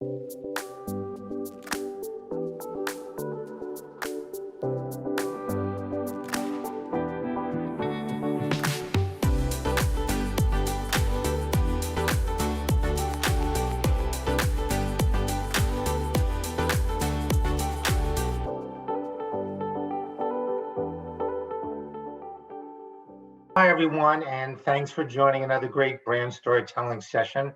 Hi, everyone, and thanks for joining another great brand storytelling session.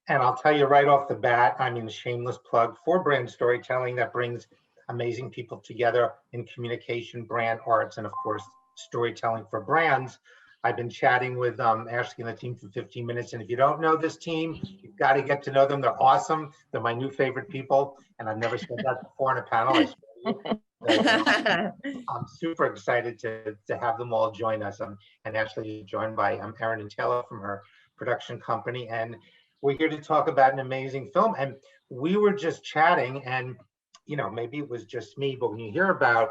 And I'll tell you right off the bat, I mean, a shameless plug for brand storytelling that brings amazing people together in communication, brand arts, and of course, storytelling for brands. I've been chatting with Ashley and the team for 15 minutes. And if you don't know this team, you've got to get to know them. They're awesome. They're my new favorite people. And I've never said that before on a panel. I swear to you. I'm super excited to have them all join us. And Ashley is joined by Erin and Taylor from her production company. And we're here to talk about an amazing film. And we were just chatting, and maybe it was just me, but when you hear about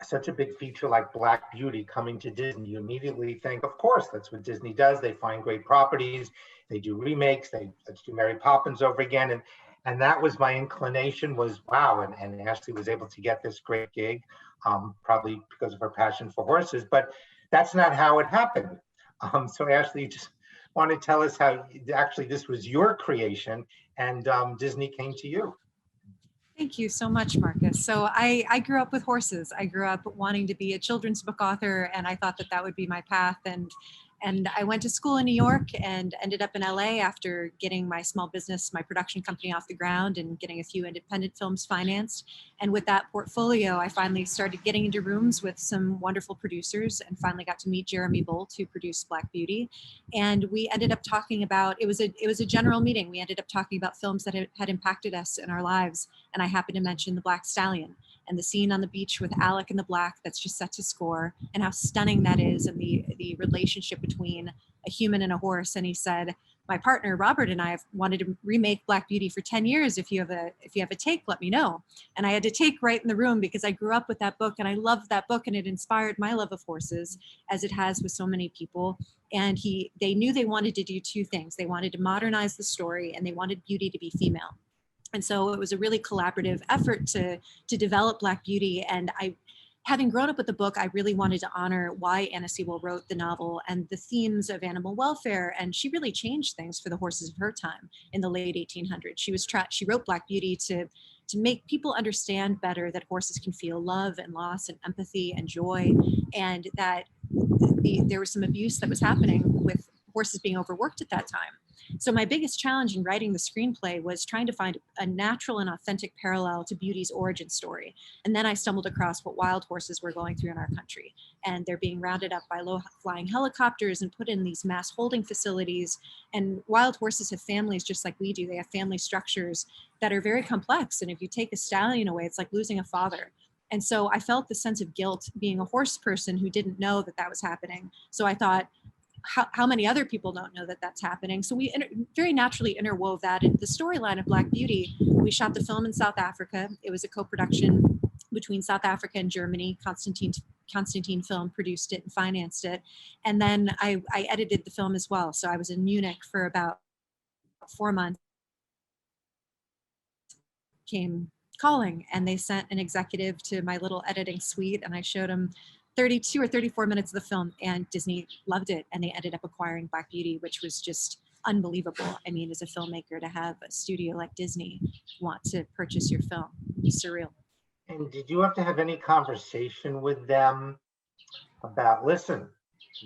such a big feature like Black Beauty coming to Disney, you immediately think, of course, that's what Disney does. They find great properties, they do remakes, let's do Mary Poppins over again. And that was my inclination, was wow. And Ashley was able to get this great gig, probably because of her passion for horses, but that's not how it happened. So Ashley, just want to tell us how actually this was your creation and Disney came to you. Thank you so much, Marcus. So I grew up with horses. I grew up wanting to be a children's book author, and I thought that that would be my path. And I went to school in New York and ended up in LA after getting my small business, my production company off the ground and getting a few independent films financed. And with that portfolio, I finally started getting into rooms with some wonderful producers and finally got to meet Jeremy Bolt, who produced Black Beauty. And we ended up talking about, it was a general meeting. We ended up talking about films that had impacted us in our lives. And I happened to mention The Black Stallion and the scene on the beach with Alec and the Black that's just set to score, and how stunning that is, and the relationship between a human and a horse. And he said, my partner Robert and I have wanted to remake Black Beauty for 10 years. If you have a take, let me know. And I had to take right in the room because I grew up with that book and I loved that book, and it inspired my love of horses, as it has with so many people. And they knew they wanted to do two things. They wanted to modernize the story, and they wanted Beauty to be female. And so it was a really collaborative effort to develop Black Beauty. And having grown up with the book, I really wanted to honor why Anna Sewell wrote the novel and the themes of animal welfare. And she really changed things for the horses of her time in the late 1800s. She wrote Black Beauty to make people understand better that horses can feel love and loss and empathy and joy, and that there was some abuse that was happening with horses being overworked at that time. So my biggest challenge in writing the screenplay was trying to find a natural and authentic parallel to Beauty's origin story. And then I stumbled across what wild horses were going through in our country. And they're being rounded up by low-flying helicopters and put in these mass holding facilities. And wild horses have families just like we do. They have family structures that are very complex. And if you take a stallion away, it's like losing a father. And so I felt the sense of guilt being a horse person who didn't know that that was happening. So I thought, how many other people don't know that that's happening? So we very naturally interwove that into the storyline of Black Beauty. We shot the film in South Africa. It was a co-production between South Africa and Germany. Constantine Film produced it and financed it. And then I edited the film as well. So I was in Munich for about 4 months. Came calling, and they sent an executive to my little editing suite, and I showed him 32 or 34 minutes of the film, and Disney loved it, and they ended up acquiring Black Beauty, which was just unbelievable. I mean, as a filmmaker, to have a studio like Disney want to purchase your film is surreal. And did you have to have any conversation with them about, listen,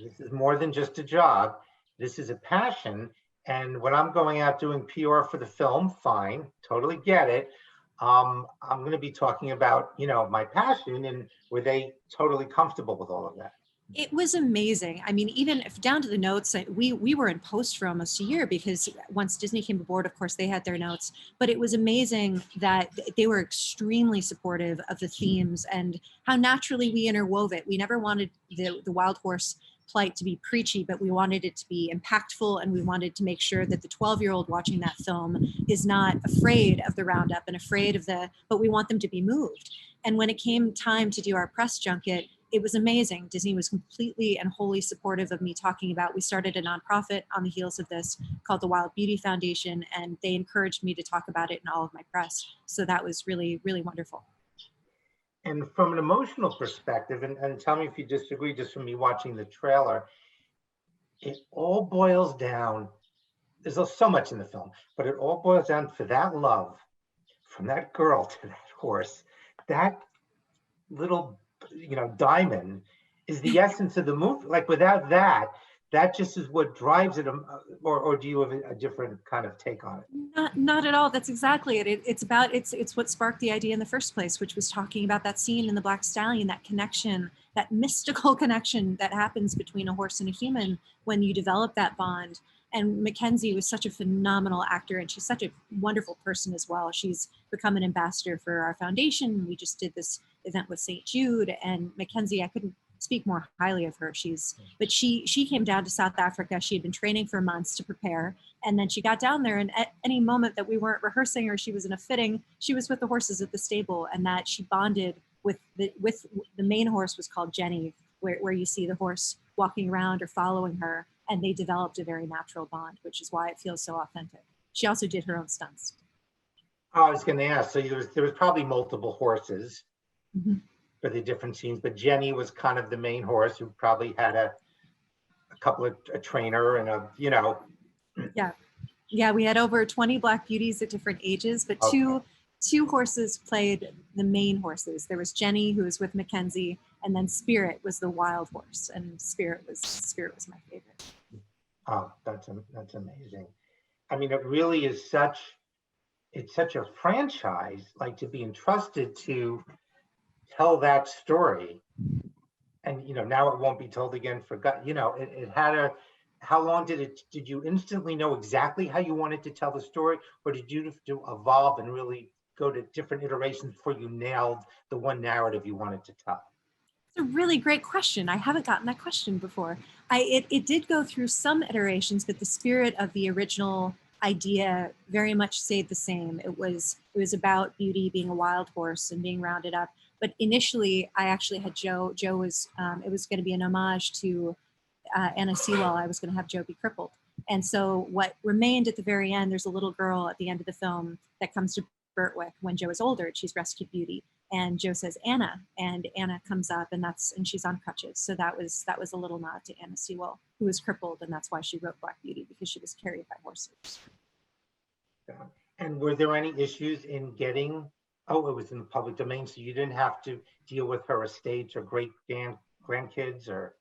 this is more than just a job, this is a passion, and when I'm going out doing PR for the film, fine, totally get it. I'm going to be talking about, my passion, and were they totally comfortable with all of that? It was amazing. I mean, even if down to the notes, we were in post for almost a year, because once Disney came aboard, of course, they had their notes. But it was amazing that they were extremely supportive of the themes and how naturally we interwove it. We never wanted the wild horse plight to be preachy, but we wanted it to be impactful, and we wanted to make sure that the 12-year-old watching that film is not afraid of the roundup and afraid of but we want them to be moved. And when it came time to do our press junket, it was amazing. Disney was completely and wholly supportive of me talking about, we started a nonprofit on the heels of this called the Wild Beauty Foundation, and they encouraged me to talk about it in all of my press. So that was really, really wonderful. And from an emotional perspective, and tell me if you disagree, just from me watching the trailer, it all boils down, there's so much in the film, but it all boils down for that love from that girl to that horse. That little, diamond is the essence of the movie. Like without that, that just is what drives it. Or do you have a different kind of take on it? Not at all. That's exactly it. It's what sparked the idea in the first place, which was talking about that scene in the Black Stallion, that connection, that mystical connection that happens between a horse and a human when you develop that bond. And Mackenzie was such a phenomenal actor, and she's such a wonderful person as well. She's become an ambassador for our foundation. We just did this event with St. Jude, and Mackenzie, I couldn't speak more highly of her. But she came down to South Africa. She had been training for months to prepare, and then she got down there, and at any moment that we weren't rehearsing or she was in a fitting, she was with the horses at the stable, and that she bonded with the main horse was called Jenny, where you see the horse walking around or following her, and they developed a very natural bond, which is why it feels so authentic. She also did her own stunts. Oh, I was going to ask, so there was probably multiple horses for the different scenes, but Jenny was kind of the main horse who probably had a couple of a trainer and Yeah, we had over 20 Black Beauties at different ages, but two horses played the main horses. There was Jenny, who was with Mackenzie, and then Spirit was the wild horse, and Spirit was my favorite. Oh, that's amazing. I mean, it really is it's such a franchise, like to be entrusted to tell that story. And, now it won't be told again for God, it had how long did you instantly know exactly how you wanted to tell the story? Or did you have to evolve and really go to different iterations before you nailed the one narrative you wanted to tell? It's a really great question. I haven't gotten that question before. It did go through some iterations, but the spirit of the original idea very much stayed the same. It was about Beauty being a wild horse and being rounded up. But initially, I actually had Joe. Joe was it was going to be an homage to Anna Sewell. I was going to have Joe be crippled. And so what remained at the very end, there's a little girl at the end of the film that comes to Birtwick when Joe is older. She's rescued Beauty. And Joe says Anna, and Anna comes up, and she's on crutches. So that was a little nod to Anna Sewell, who was crippled, and that's why she wrote Black Beauty, because she was carried by horses. And were there any issues in getting? Oh, it was in the public domain, so you didn't have to deal with her estates or great grandkids, or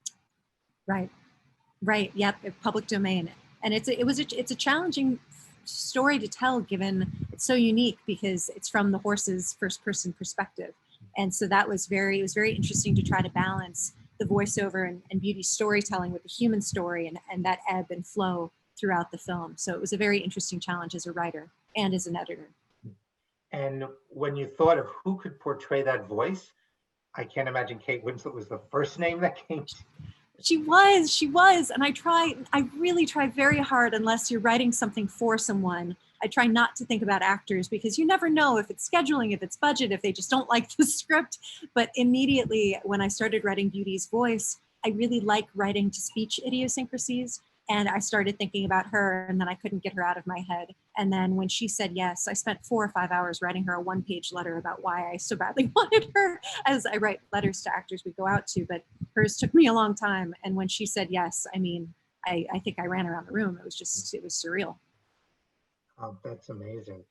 right. Yep, public domain, and it's a challenging story to tell, given it's so unique because it's from the horse's first person perspective. And so it was very interesting to try to balance the voiceover and Beauty storytelling with the human story and that ebb and flow throughout the film. So it was a very interesting challenge as a writer and as an editor. And when you thought of who could portray that voice, I can't imagine Kate Winslet was the first name that came to. She was. And I really try very hard, unless you're writing something for someone, I try not to think about actors, because you never know if it's scheduling, if it's budget, if they just don't like the script. But immediately when I started writing Beauty's voice, I really like writing to speech idiosyncrasies. And I started thinking about her, and then I couldn't get her out of my head. And then when she said yes, I spent 4 or 5 hours writing her a 1-page letter about why I so badly wanted her, as I write letters to actors we go out to, but hers took me a long time. And when she said yes, I mean, I think I ran around the room. It was surreal. Oh, that's amazing.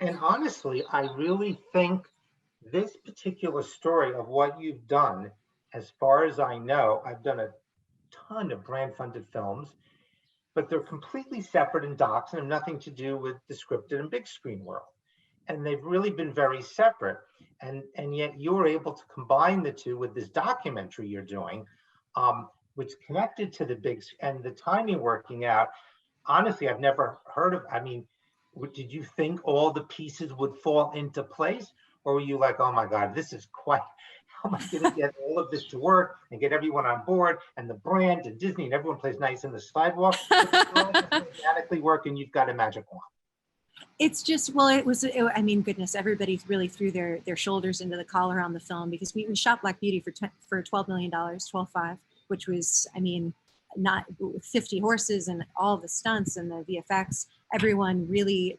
And honestly, I really think this particular story of what you've done, as far as I know, I've done a ton of grant funded films, but they're completely separate in docs and have nothing to do with the scripted and big screen world. And they've really been very separate. And yet you were able to combine the two with this documentary you're doing, which connected to the big, and the timing working out. Honestly, I've never heard of, did you think all the pieces would fall into place? Or were you like, oh my God, this is quite, how am I going to get all of this to work and get everyone on board, and the brand and Disney and everyone plays nice in the sidewalk? It's all just organically work, and you've got a magic wand. It's just, well, I mean, goodness, everybody really threw their shoulders into the collar on the film, because we shot Black Beauty for $12 million, 12.5, which was, I mean, not with 50 horses and all the stunts and the VFX. Everyone really,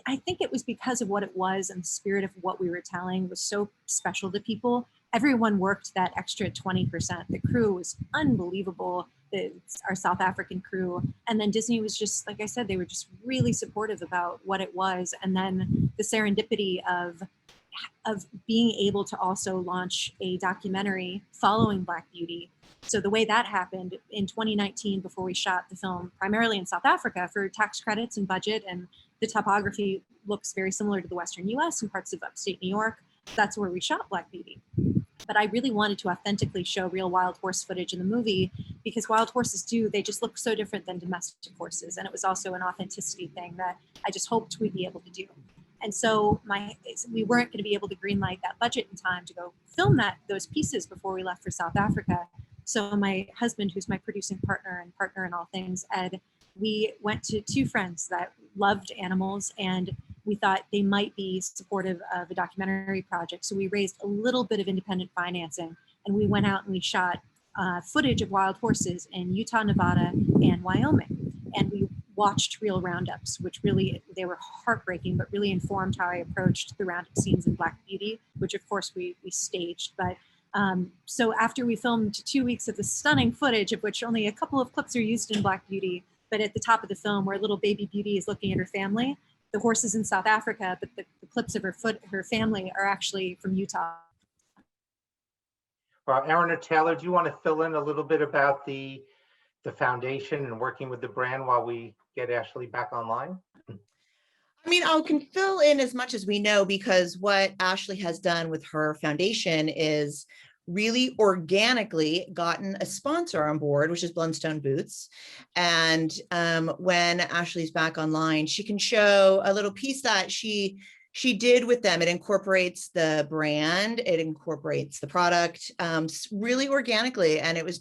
I think it was because of what it was, and the spirit of what we were telling was so special to people. Everyone worked that extra 20%. The crew was unbelievable. Our South African crew. And then Disney was just, like I said, they were just really supportive about what it was. And then the serendipity of being able to also launch a documentary following Black Beauty. So the way that happened in 2019, before we shot the film primarily in South Africa for tax credits and budget, and the topography looks very similar to the Western US and parts of upstate New York, that's where we shot Black Beauty. But I really wanted to authentically show real wild horse footage in the movie, because wild horses they just look so different than domestic horses. And it was also an authenticity thing that I just hoped we'd be able to do. And so we weren't going to be able to greenlight that budget in time to go film those pieces before we left for South Africa. So my husband, who's my producing partner in all things, Ed, we went to two friends that loved animals, and we thought they might be supportive of a documentary project. So we raised a little bit of independent financing, and we went out and we shot footage of wild horses in Utah, Nevada, and Wyoming. And we watched real roundups, which really, they were heartbreaking, but really informed how I approached the roundup scenes in Black Beauty, which of course we staged. But so after we filmed 2 weeks of the stunning footage, of which only a couple of clips are used in Black Beauty, but at the top of the film where little baby Beauty is looking at her family, the horse is in South Africa, but the clips of her family are actually from Utah. Well, Erin or Taylor, do you want to fill in a little bit about the foundation and working with the brand while we get Ashley back online? I mean, I can fill in as much as we know, because what Ashley has done with her foundation is really organically gotten a sponsor on board, which is Blundstone Boots. And when Ashley's back online, she can show a little piece that she did with them. It incorporates the brand, it incorporates the product really organically, and it was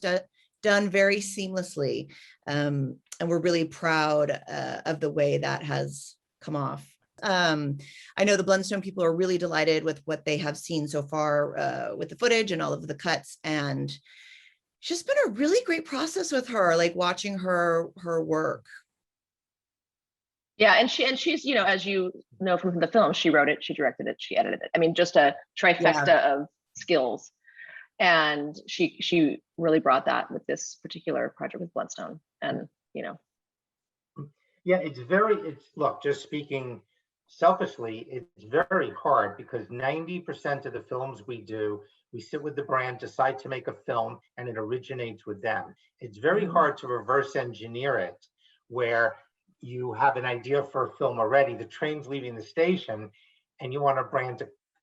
done very seamlessly. And we're really proud of the way that has come off. I know the Blundstone people are really delighted with what they have seen so far with the footage and all of the cuts, and it's just been a really great process with her, like watching her work. Yeah, and she's, you know, as you know from the film, she wrote it, she directed it, she edited it. I mean, just a trifecta of skills. And she really brought that with this particular project with Blundstone. And, you know. Yeah, look, just speaking selfishly, it's very hard, because 90% of the films we do, we sit with the brand, decide to make a film, and it originates with them. It's very hard to reverse engineer it, where you have an idea for a film already, the train's leaving the station, and you want a brand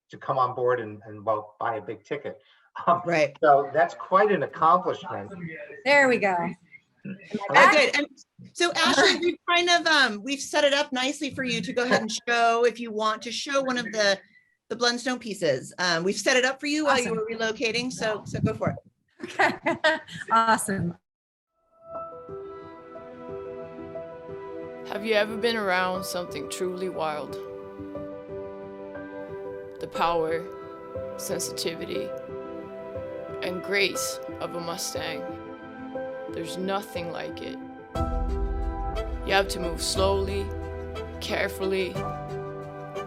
to come on board and well, buy a big ticket. Right. So that's quite an accomplishment. There we go. Very good. And so Ashley, we've kind of we've set it up nicely for you to go ahead and show, if you want to show one of the Blundstone pieces. We've set it up for you while you were relocating, so go for it. Okay. Awesome. Have you ever been around something truly wild? The power, sensitivity, and grace of a Mustang. There's nothing like it. You have to move slowly, carefully.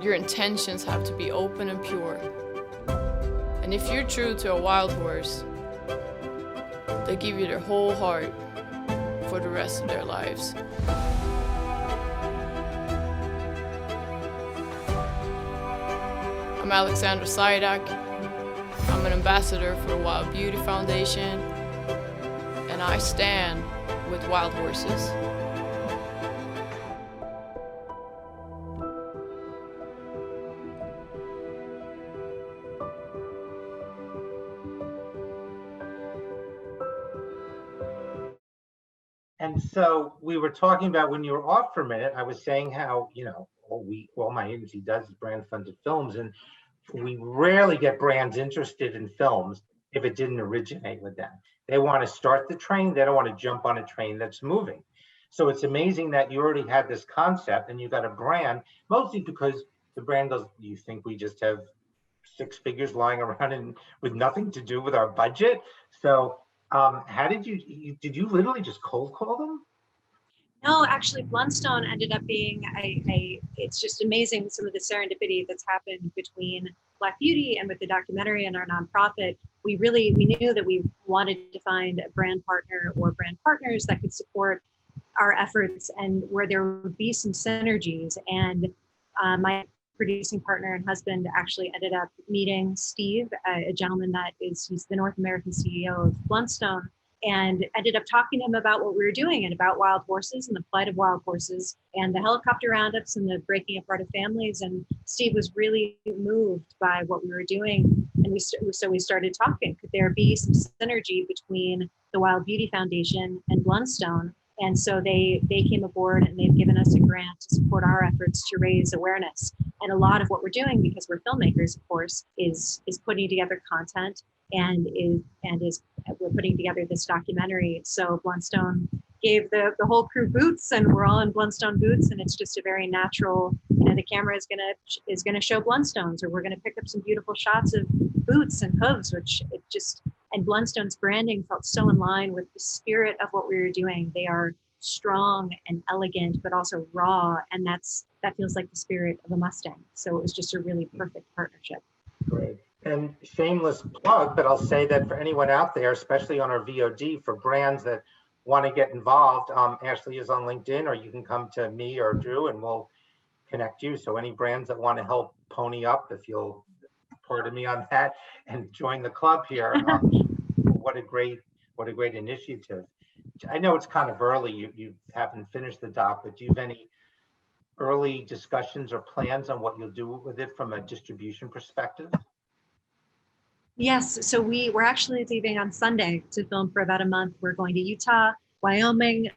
Your intentions have to be open and pure. And if you're true to a wild horse, they give you their whole heart for the rest of their lives. I'm Alexandra Saydak. I'm an ambassador for the Wild Beauty Foundation, and I stand with wild horses. And so we were talking about, when you were off for a minute, I was saying how, you know, all my agency does is brand funded films, and we rarely get brands interested in films if it didn't originate with them. They want to start the train, they don't want to jump on a train that's moving. So it's amazing that you already had this concept and you got a brand, mostly because the brand does, you think we just have six figures lying around and with nothing to do with our budget. So how did did you literally just cold call them? No, actually, Blundstone ended up being it's just amazing some of the serendipity that's happened between Black Beauty and with the documentary and our nonprofit. We knew that we wanted to find a brand partner or brand partners that could support our efforts and where there would be some synergies. And my producing partner and husband actually ended up meeting Steve, a gentleman he's the North American CEO of Blundstone, and ended up talking to him about what we were doing and about wild horses and the plight of wild horses and the helicopter roundups and the breaking apart of families. And Steve was really moved by what we were doing. And we started talking. Could there be some synergy between the Wild Beauty Foundation and Blundstone? And so they came aboard and they've given us a grant to support our efforts to raise awareness. And a lot of what we're doing, because we're filmmakers, of course, is putting together content and we're putting together this documentary. So Blundstone gave the whole crew boots, and we're all in Blundstone boots, and it's just a very natural, the camera is gonna show Blundstones, or we're gonna pick up some beautiful shots of boots and hooves, and Blundstone's branding felt so in line with the spirit of what we were doing. They are strong and elegant, but also raw, and that feels like the spirit of a Mustang. So it was just a really perfect partnership. Great. And shameless plug, but I'll say that for anyone out there, especially on our VOD, for brands that want to get involved, Ashley is on LinkedIn, or you can come to me or Drew and we'll connect you. So any brands that want to help pony up, if you'll pardon me on that, and join the club here, what a great initiative. I know it's kind of early, you haven't finished the doc, but do you have any early discussions or plans on what you'll do with it from a distribution perspective? Yes, so we're actually leaving on Sunday to film for about a month. We're going to Utah, Wyoming,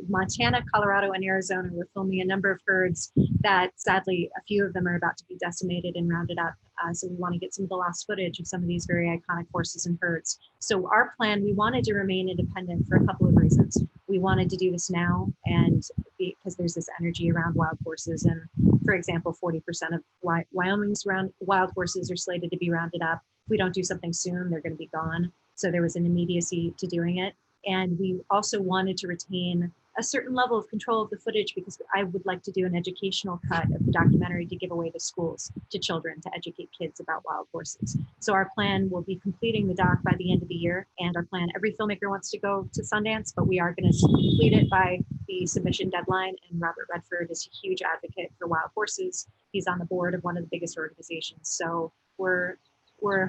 Montana, Colorado, and Arizona. We're filming a number of herds that sadly, a few of them are about to be decimated and rounded up. So we want to get some of the last footage of some of these very iconic horses and herds. So our plan, we wanted to remain independent for a couple of reasons. We wanted to do this now, and because there's this energy around wild horses. And for example, 40% of Wyoming's wild horses are slated to be rounded up. If we don't do something soon, they're going to be gone. So there was an immediacy to doing it. And we also wanted to retain a certain level of control of the footage, because I would like to do an educational cut of the documentary to give away to schools, to children, to educate kids about wild horses. So our plan will be completing the doc by the end of the year. And our plan, every filmmaker wants to go to Sundance, but we are going to complete it by the submission deadline. And Robert Redford is a huge advocate for wild horses. He's on the board of one of the biggest organizations. So we're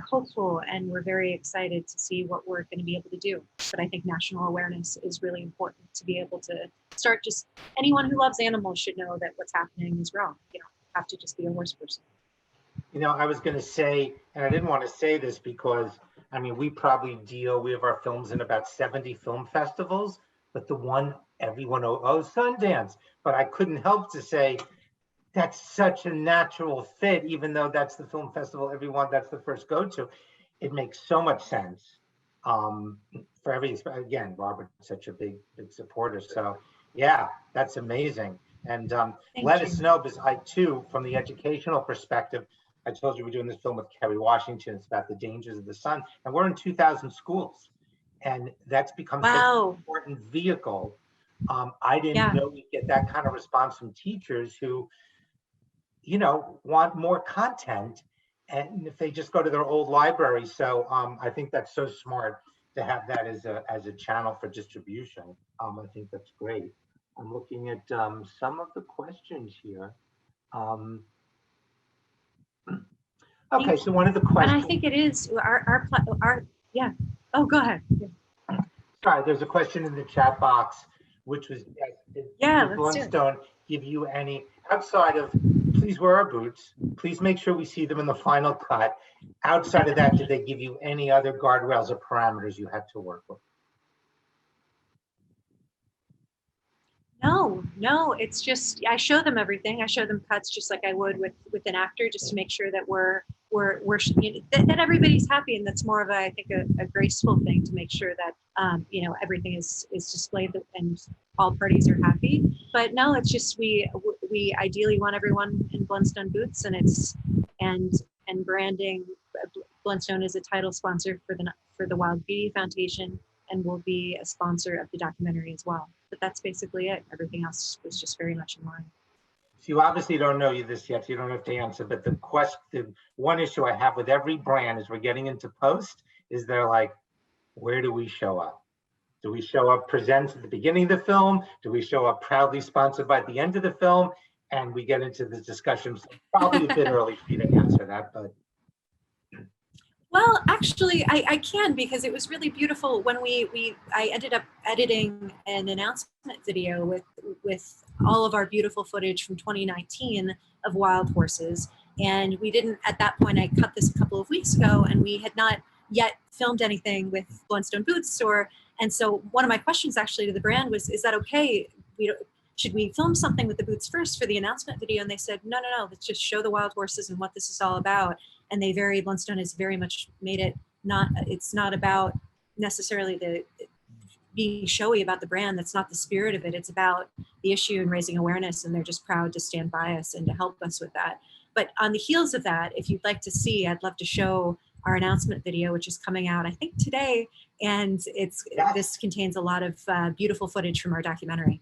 hopeful and we're very excited to see what we're going to be able to do. But I think national awareness is really important to be able to start. Just anyone who loves animals should know that what's happening is wrong. You don't have to just be a horse person. I was going to say, and I didn't want to say this because, we have our films in about 70 film festivals, but the one everyone owes Sundance. But I couldn't help to say, that's such a natural fit, even though that's the film festival that's the first go-to. It makes so much sense for again, Robert's such a big supporter. So yeah, that's amazing. And let us know, because I too, from the educational perspective, I told you we're doing this film with Kerry Washington. It's about the dangers of the sun, and we're in 2,000 schools, and that's become such an important vehicle. I didn't know we'd get that kind of response from teachers who want more content, and if they just go to their old library. So I think that's so smart to have that as a channel for distribution. I think that's great. I'm looking at some of the questions here. Okay, so one of the questions, and I think it is our oh, go ahead. Sorry, there's a question in the chat box, which was, did Blundstone give you any, outside of please wear our boots, please make sure we see them in the final cut, outside of that, did they give you any other guardrails or parameters you had to work with? No, it's just, I show them everything. I show them cuts just like I would with an actor, just to make sure that that everybody's happy. And that's more of a graceful thing, to make sure that you know, everything is displayed and all parties are happy. But no, it's just we ideally want everyone in Blundstone boots, and and branding. Blundstone is a title sponsor for the Wild Bee Foundation, and will be a sponsor of the documentary as well. But that's basically it. Everything else was just very much in line. So you obviously don't know this yet, so you don't have to answer, but the one issue I have with every brand as we're getting into post is they're like, where do we show up? Do we show up presents at the beginning of the film? Do we show up proudly sponsored by the end of the film? And we get into the discussions. Probably a bit early for you to answer that, but. Well, actually, I can, because it was really beautiful when I ended up editing an announcement video with all of our beautiful footage from 2019 of wild horses. And we didn't, at that point, I cut this a couple of weeks ago, and we had not yet filmed anything with Blundstone boots. And so one of my questions actually to the brand was, is that okay? Should we film something with the boots first for the announcement video? And they said, no, let's just show the wild horses and what this is all about. And Blundstone has very much made it it's not about necessarily the being showy about the brand. That's not the spirit of it. It's about the issue and raising awareness. And they're just proud to stand by us and to help us with that. But on the heels of that, if you'd like to see, I'd love to show our announcement video, which is coming out, I think today. And this contains a lot of beautiful footage from our documentary.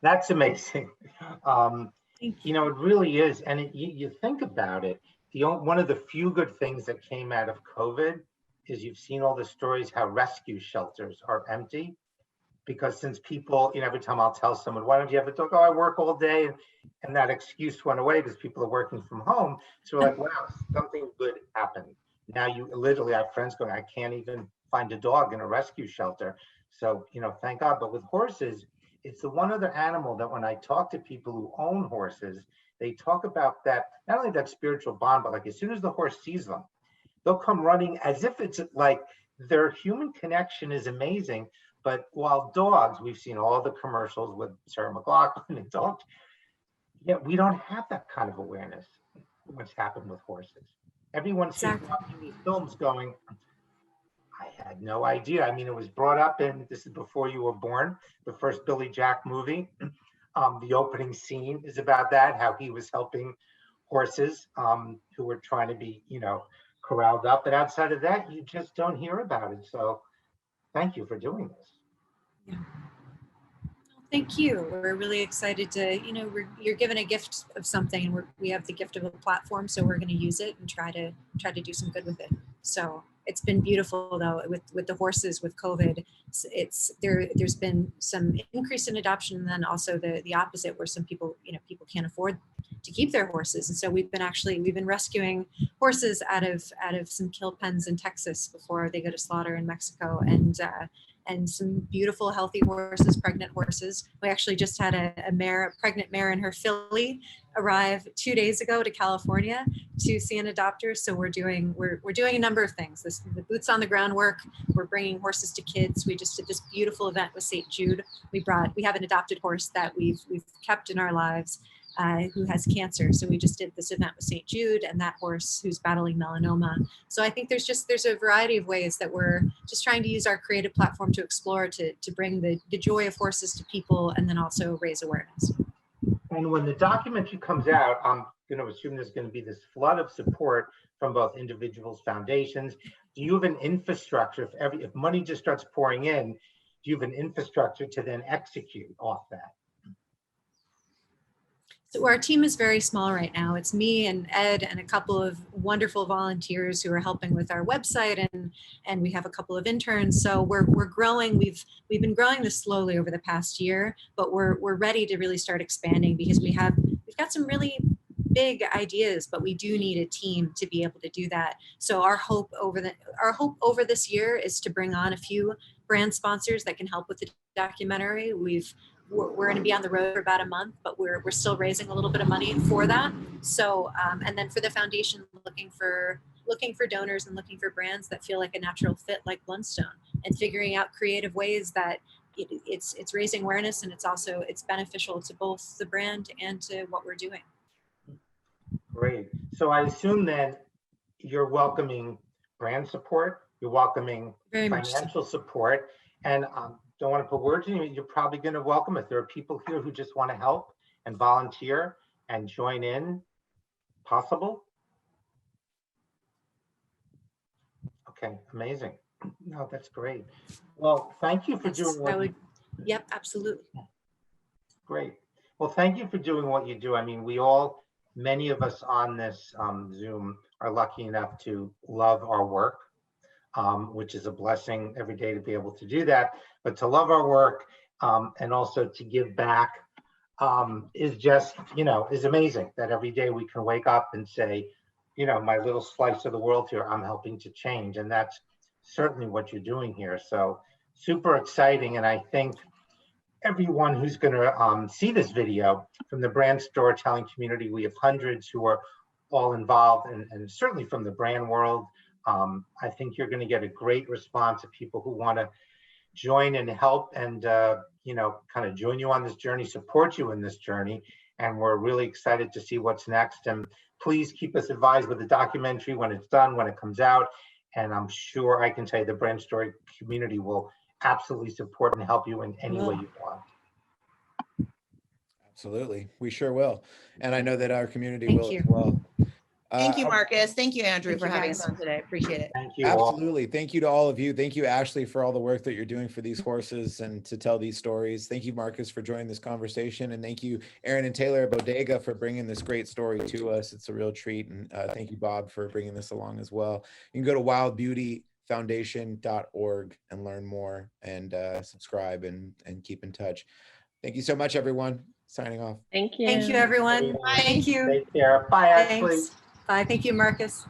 That's amazing. You know, it really is. And you think about it, one of the few good things that came out of COVID is you've seen all the stories how rescue shelters are empty. Because since people, you know, every time I'll tell someone, why don't you have a dog? Oh, I work all day. And that excuse went away because people are working from home. So we're like, wow, something good happened. Now you literally have friends going, I can't even find a dog in a rescue shelter. So, you know, thank God. But with horses, it's the one other animal that when I talk to people who own horses, they talk about that, not only that spiritual bond, but like as soon as the horse sees them, they'll come running as if it's like their human connection is amazing. But while dogs, we've seen all the commercials with Sarah McLachlan and dogs, yet we don't have that kind of awareness of what's happened with horses. Everyone's Exactly. watching these films going, I had no idea. I mean, it was brought up in, this is before you were born, the first Billy Jack movie. The opening scene is about that, how he was helping horses who were trying to be, you know, corralled up. But outside of that, you just don't hear about it. So thank you for doing this. Yeah. Thank you. We're really excited to, you know, you're given a gift of something, and we have the gift of a platform, so we're going to use it and try to do some good with it. So it's been beautiful though with the horses with COVID. There's been some increase in adoption, and then also the opposite, where some people can't afford to keep their horses, and so we've been rescuing horses out of some kill pens in Texas before they go to slaughter in Mexico, and and some beautiful, healthy horses, pregnant horses. We actually just had a pregnant mare and her filly arrive 2 days ago to California to see an adopter. So we're doing a number of things. The boots on the ground work. We're bringing horses to kids. We just did this beautiful event with St. Jude. We have an adopted horse that we've kept in our lives, who has cancer. So we just did this event with St. Jude and that horse who's battling melanoma. So I think there's a variety of ways that we're just trying to use our creative platform to explore, to bring the joy of horses to people, and then also raise awareness. And when the documentary comes out, I'm going to assume there's going to be this flood of support from both individuals, foundations. Do you have an infrastructure? If money just starts pouring in, do you have an infrastructure to then execute off that? So our team is very small right now. It's me and Ed and a couple of wonderful volunteers who are helping with our website, and we have a couple of interns. So we're growing. We've been growing this slowly over the past year, but we're ready to really start expanding because we've got some really big ideas, but we do need a team to be able to do that. So our hope over this year is to bring on a few brand sponsors that can help with the documentary. We're going to be on the road for about a month, but we're still raising a little bit of money for that. So, and then for the foundation, looking for donors and looking for brands that feel like a natural fit, like Blundstone, and figuring out creative ways that it's raising awareness, and it's beneficial to both the brand and to what we're doing. Great. So I assume then you're welcoming brand support, you're welcoming Very much financial support, and don't want to put words in you, you're probably going to welcome it. There are people here who just want to help and volunteer and join in. Possible? Okay, amazing. No, that's great. Well, thank you for doing what Yep, absolutely. Great. Well, thank you for doing what you do. I mean, many of us on this Zoom are lucky enough to love our work, which is a blessing every day to be able to do that. But to love our work and also to give back is just, is amazing that every day we can wake up and say, my little slice of the world here, I'm helping to change. And that's certainly what you're doing here. So super exciting. And I think everyone who's going to see this video from the brand storytelling community, we have hundreds who are all involved, and certainly from the brand world. I think you're going to get a great response of people who want to join and help and, kind of join you on this journey, support you in this journey. And we're really excited to see what's next. And please keep us advised with the documentary when it's done, when it comes out. And I'm sure I can tell you the brand story community will absolutely support and help you in any way you want. Absolutely. We sure will. And I know that our community Thank will you. as well. Thank you, Marcus. Thank you, Andrew, Thank for you, having guys. us on today. Appreciate it. Thank you all. Absolutely. Thank you to all of you. Thank you, Ashley, for all the work that you're doing for these horses and to tell these stories. Thank you, Marcus, for joining this conversation. And thank you, Aaron and Taylor at Bodega, for bringing this great story to us. It's a real treat. And thank you, Bob, for bringing this along as well. You can go to wildbeautyfoundation.org and learn more and subscribe and keep in touch. Thank you so much, everyone. Signing off. Thank you. Thank you, everyone. Bye. Thank you. Take care. Bye, Ashley. Thanks. Bye. Thank you, Marcus.